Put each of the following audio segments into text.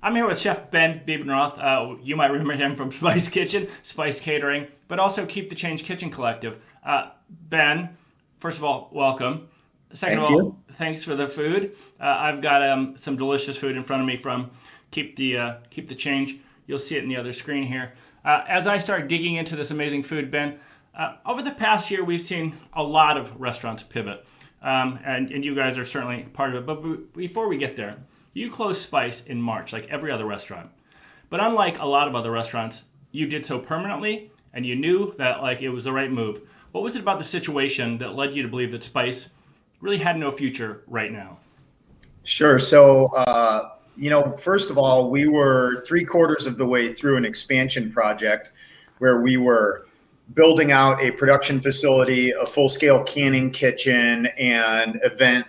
I'm here with Chef Ben Bebenroth. You might remember him from Spice Kitchen, Spice Catering, but also Keep the Change Kitchen Collective. Ben, first of all, welcome. Second of Thank all, you. thanks for the food. I've got some delicious food in front of me from Keep the Change. You'll see it in the other screen here. As I start digging into this amazing food, Ben, over the past year, we've seen a lot of restaurants pivot, and you guys are certainly part of it. But before we get there, you closed Spice in March, like every other restaurant. But unlike a lot of other restaurants, you did so permanently, and you knew that like it was the right move. What was it about the situation that led you to believe that Spice really had no future right now? Sure. So, first of all, we were three-quarters of the way through an expansion project where we were building out a production facility, a full-scale canning kitchen, and event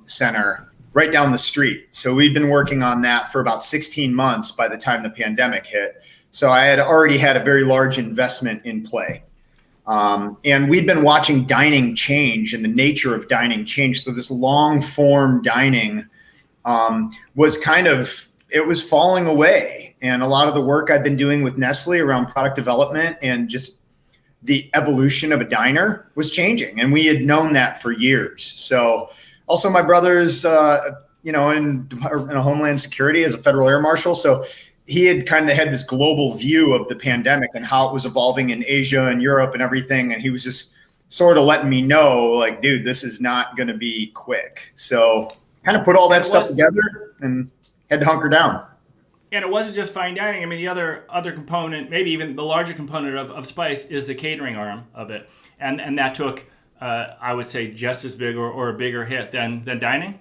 center right down the street. So we'd been working on that for about 16 months by the time the pandemic hit. So I had already had a very large investment in play. And we'd been watching dining change and the nature of dining change. So this long form dining was it was falling away. And a lot of the work I've been doing with Nestle around product development and just the evolution of a diner was changing. And we had known that for years. So also my brother's, in a Homeland Security as a federal air marshal. So he had kind of had this global view of the pandemic and how it was evolving in Asia and Europe and everything. And he was just sort of letting me know, like, dude, this is not going to be quick. So kind of put all that stuff together and had to hunker down. And it wasn't just fine dining. I mean, the other component, maybe even the larger component of Spice, is the catering arm of it, and that took, I would say, just as big or a bigger hit than dining.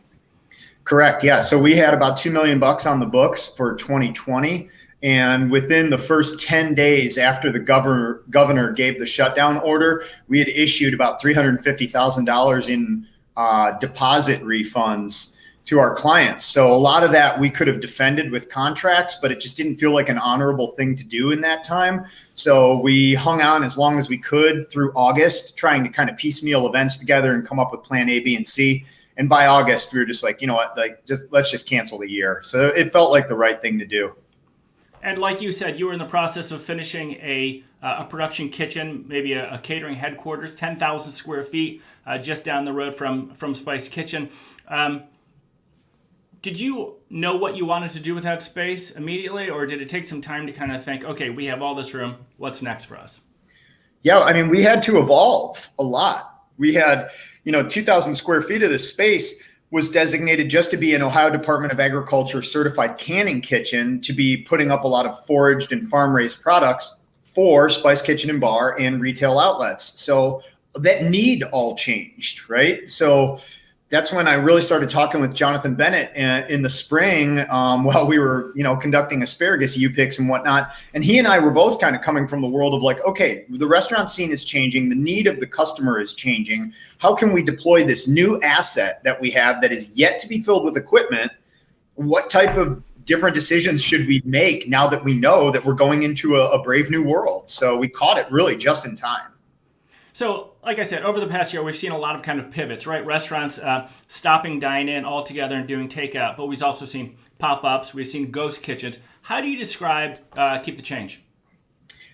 Correct. Yeah. So we had about $2 million on the books for 2020. And within the first 10 days after the governor gave the shutdown order, we had issued about $350,000 in deposit refunds to our clients. So a lot of that we could have defended with contracts, but it just didn't feel like an honorable thing to do in that time. So we hung on as long as we could through August, trying to kind of piecemeal events together and come up with plan A, B, and C. And by August, we were just like, you know what, let's just cancel the year. So it felt like the right thing to do. And like you said, you were in the process of finishing a production kitchen, maybe a catering headquarters, 10,000 square feet, just down the road from Spice Kitchen. Did you know what you wanted to do with that space immediately, or did it take some time to kind of think, okay, we have all this room, what's next for us? Yeah, I mean, we had to evolve a lot. We had, 2,000 square feet of this space was designated just to be an Ohio Department of Agriculture certified canning kitchen, to be putting up a lot of foraged and farm-raised products for Spice Kitchen and Bar and retail outlets. So that need all changed, right? So that's when I really started talking with Jonathan Bennett in the spring while we were, conducting asparagus U-picks and whatnot. And he and I were both kind of coming from the world of like, okay, the restaurant scene is changing. The need of the customer is changing. How can we deploy this new asset that we have that is yet to be filled with equipment? What type of different decisions should we make now that we know that we're going into a brave new world? So we caught it really just in time. So, like I said, over the past year, we've seen a lot of kind of pivots, right? Restaurants stopping dine-in altogether and doing takeout, but we've also seen pop-ups. We've seen ghost kitchens. How do you describe Keep the Change?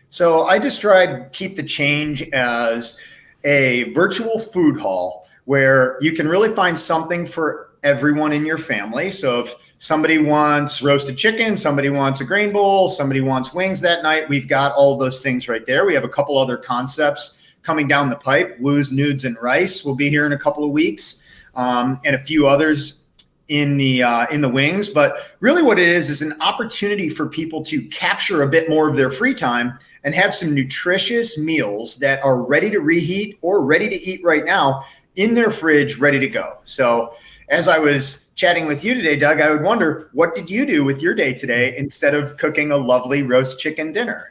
So I describe Keep the Change as a virtual food hall where you can really find something for everyone in your family. So if somebody wants roasted chicken, somebody wants a grain bowl, somebody wants wings that night, we've got all those things right there. We have a couple other concepts coming down the pipe. Woo's, Nudes, and Rice will be here in a couple of weeks, and a few others in the wings. But really what it is an opportunity for people to capture a bit more of their free time and have some nutritious meals that are ready to reheat or ready to eat right now in their fridge, ready to go. So as I was chatting with you today, Doug, I would wonder, what did you do with your day today instead of cooking a lovely roast chicken dinner?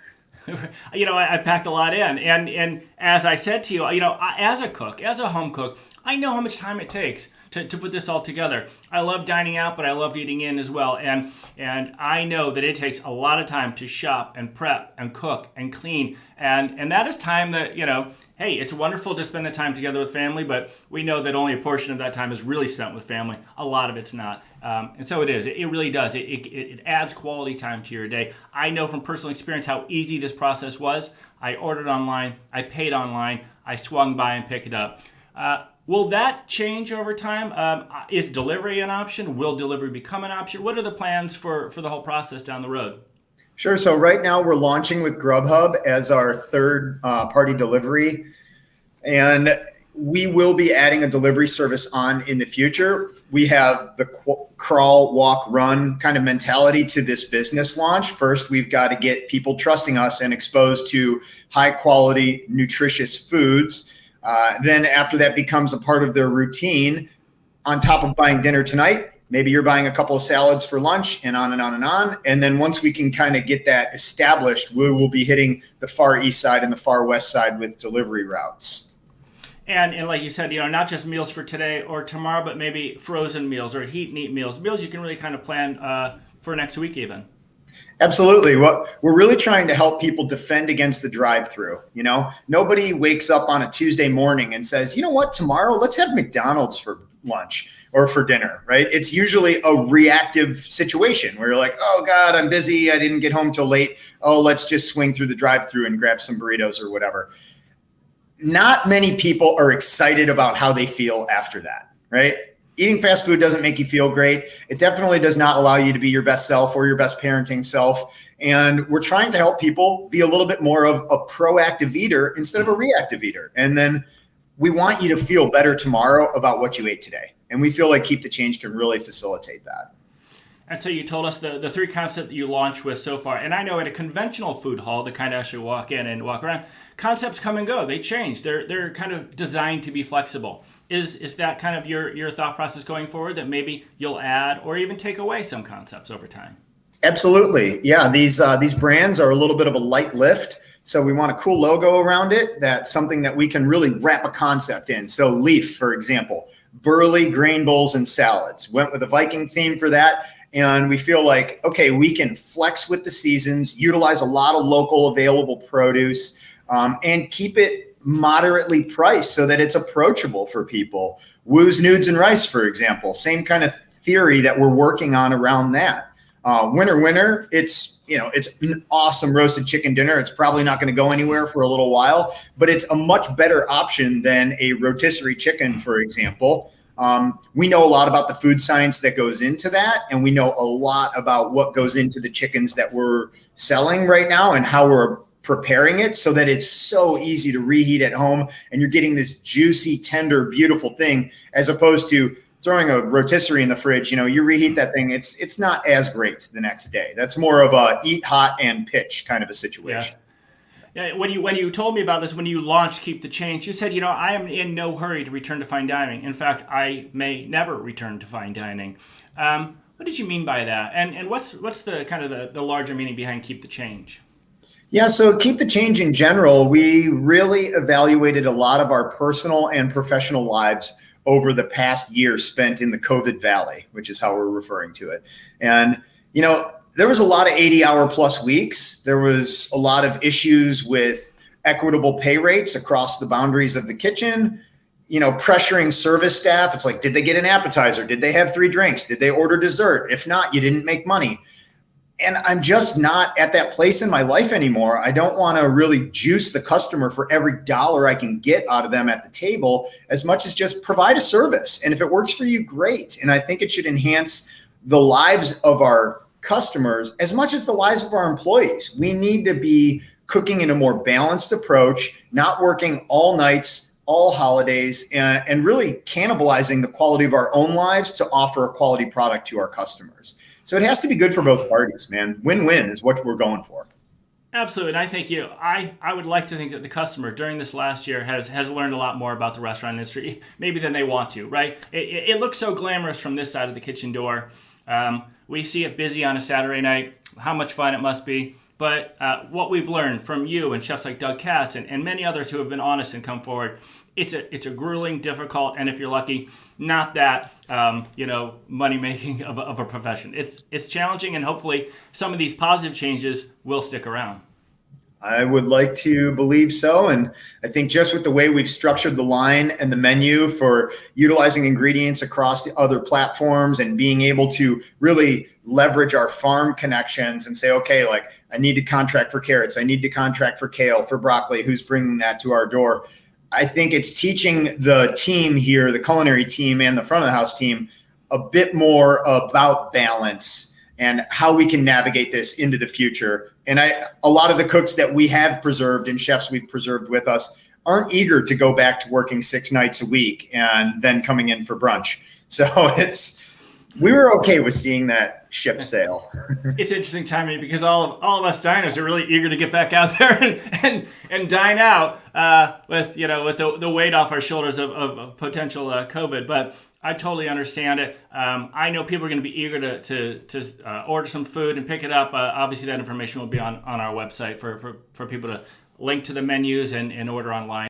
I packed a lot in, and as I said to you, as a cook, as a home cook, I know how much time it takes to put this all together. I love dining out, but I love eating in as well, and I know that it takes a lot of time to shop and prep and cook and clean, and that is time that hey, it's wonderful to spend the time together with family, but we know that only a portion of that time is really spent with family. A lot of it's not. And so it is. It really does. It adds quality time to your day. I know from personal experience how easy this process was. I ordered online. I paid online. I swung by and picked it up. Will that change over time? Is delivery an option? Will delivery become an option? What are the plans for the whole process down the road? Sure. So right now we're launching with Grubhub as our third party delivery. And we will be adding a delivery service on in the future. We have the crawl, walk, run kind of mentality to this business launch. First, we've got to get people trusting us and exposed to high quality, nutritious foods. Then after that becomes a part of their routine, on top of buying dinner tonight, maybe you're buying a couple of salads for lunch and on and on and on. And then once we can kind of get that established, we will be hitting the far east side and the far west side with delivery routes. And like you said, not just meals for today or tomorrow, but maybe frozen meals or heat and eat meals you can really kind of plan for next week even. Absolutely. What we're really trying to help people defend against the drive-through. Nobody wakes up on a Tuesday morning and says, you know what, tomorrow let's have McDonald's for lunch or for dinner, right? It's usually a reactive situation where you're like, oh God, I'm busy. I didn't get home till late. Oh, let's just swing through the drive-through and grab some burritos or whatever. Not many people are excited about how they feel after that, right? Eating fast food doesn't make you feel great. It definitely does not allow you to be your best self or your best parenting self. And we're trying to help people be a little bit more of a proactive eater instead of a reactive eater. And then we want you to feel better tomorrow about what you ate today. And we feel like Keep the Change can really facilitate that. And so you told us the three concepts that you launched with so far. And I know at a conventional food hall, the kind of actually walk in and walk around, concepts come and go. They change. They're kind of designed to be flexible. Is that kind of your thought process going forward, that maybe you'll add or even take away some concepts over time? Absolutely. Yeah, these brands are a little bit of a light lift. So we want a cool logo around it. That's something that we can really wrap a concept in. So Leaf, for example, burly grain bowls and salads. Went with a Viking theme for that. And we feel like, okay, we can flex with the seasons, utilize a lot of local available produce, and keep it moderately priced so that it's approachable for people. Woo's Nudes and Rice, for example, same kind of theory that we're working on around that. Winner, it's an awesome roasted chicken dinner. It's probably not going to go anywhere for a little while, but it's a much better option than a rotisserie chicken, for example. We know a lot about the food science that goes into that, and we know a lot about what goes into the chickens that we're selling right now and how we're preparing it so that it's so easy to reheat at home and you're getting this juicy, tender, beautiful thing, as opposed to throwing a rotisserie in the fridge. You reheat that thing, it's not as great the next day. That's more of a eat hot and pitch kind of a situation. Yeah. When you told me about this, when you launched Keep the Change, you said, I am in no hurry to return to fine dining. In fact, I may never return to fine dining. What did you mean by that? And what's the kind of the larger meaning behind Keep the Change? Yeah, so Keep the Change in general, we really evaluated a lot of our personal and professional lives over the past year spent in the COVID valley, which is how we're referring to it. And, there was a lot of 80-hour plus weeks. There was a lot of issues with equitable pay rates across the boundaries of the kitchen, pressuring service staff. It's like, did they get an appetizer? Did they have 3 drinks? Did they order dessert? If not, you didn't make money. And I'm just not at that place in my life anymore. I don't want to really juice the customer for every dollar I can get out of them at the table, as much as just provide a service. And if it works for you, great. And I think it should enhance the lives of our customers as much as the lives of our employees. We need to be cooking in a more balanced approach, not working all nights, all holidays, and really cannibalizing the quality of our own lives to offer a quality product to our customers. So it has to be good for both parties, man. Win-win is what we're going for. Absolutely. And I think I would like to think that the customer during this last year has learned a lot more about the restaurant industry, maybe than they want to, right? It looks so glamorous from this side of the kitchen door. We see it busy on a Saturday night, how much fun it must be. But what we've learned from you and chefs like Doug Katz and many others who have been honest and come forward, it's a grueling, difficult, and if you're lucky, not that money-making of a profession. It's challenging, and hopefully some of these positive changes will stick around. I would like to believe so. And I think just with the way we've structured the line and the menu for utilizing ingredients across the other platforms and being able to really leverage our farm connections and say, okay, like I need to contract for carrots. I need to contract for kale, for broccoli, who's bringing that to our door. I think it's teaching the team here, the culinary team and the front of the house team, a bit more about balance and how we can navigate this into the future. And a lot of the cooks that we have preserved and chefs we've preserved with us aren't eager to go back to working 6 nights a week and then coming in for brunch. So we were okay with seeing that ship sail. It's interesting timing because all of us diners are really eager to get back out there and dine out with the weight off our shoulders of potential COVID. But I totally understand it. I know people are going to be eager to order some food and pick it up. Obviously, that information will be on our website for people to link to the menus and order online.